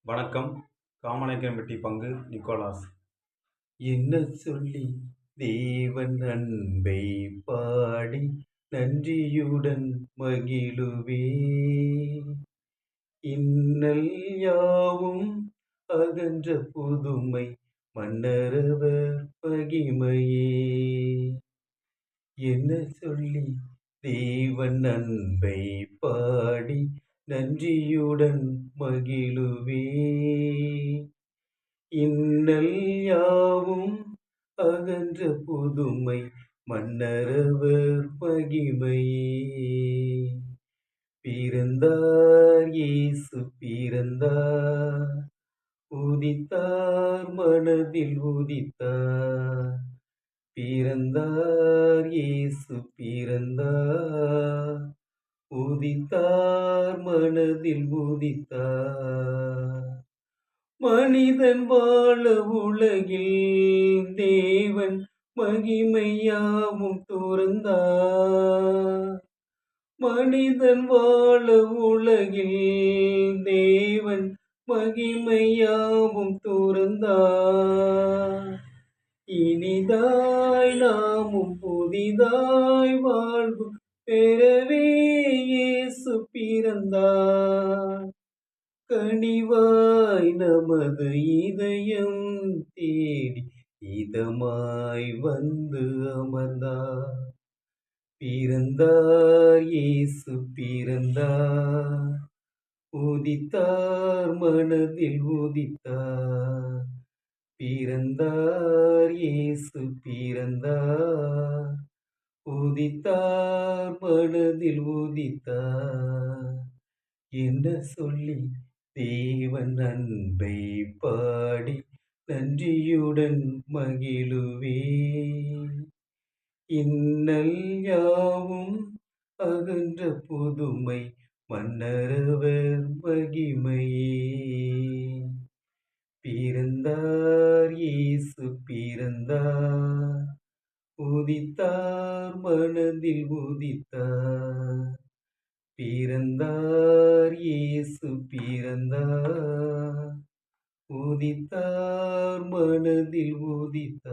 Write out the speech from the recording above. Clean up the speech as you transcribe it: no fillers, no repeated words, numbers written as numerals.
வணக்கம். காமநாயக்கன்பட்டி பங்கு நிக்கோலாஸ். என்ன சொல்லி தேவன் அன்பை பாடி நன்றியுடன் மகிழுவே, இன்னல் யாவும் அகன்ற புதுமை மன்னரவர் மகிமையே. என்ன சொல்லி தேவன் அன்பை பாடி நன்றியுடன் மகிழுவே, இன்னல் யாவும் அகன்ற புதுமை மன்னரவர் மகிமையே. பிறந்தார் இயேசு பிறந்தார், உதித்தார் மனதில் உதித்தார். பிறந்தார் இயேசு பிறந்தார், உதித்தார் மனதில் உதித்தார். மனிதன் வாழ உலகில் தேவன் மகிமையாவும் துறந்தார். மனிதன் வாழ உலகில் தேவன் மகிமையாவும் துறந்தார். இனிதாய் நாமும் புதிதாய் வாழ்வு பெறவே இயேசு பிறந்தார். கனிவாய் நமது இதயம் தேடி இதமாய் வந்து அமர்ந்தார். பிறந்தார் இயேசு பிறந்தார், உதித்தார் மனதில் உதித்தார். பிறந்தார் இயேசு பிறந்தார், உதித்தார் மனதில் உதித்தார். என்ன சொல்லி தேவன் அன்பை பாடி நன்றியுடன் மகிழுவே, இன்னல் யாவும் அகன்ற புதுமை மன்னரவர் மகிமையே. பிறந்தார் இயேசு பிறந்தார், உதித்தார் மனதில் உதித்தார். பிறந்தார் இயேசு பிறந்தார், உதித்தார் மனதில் உதித்தார்.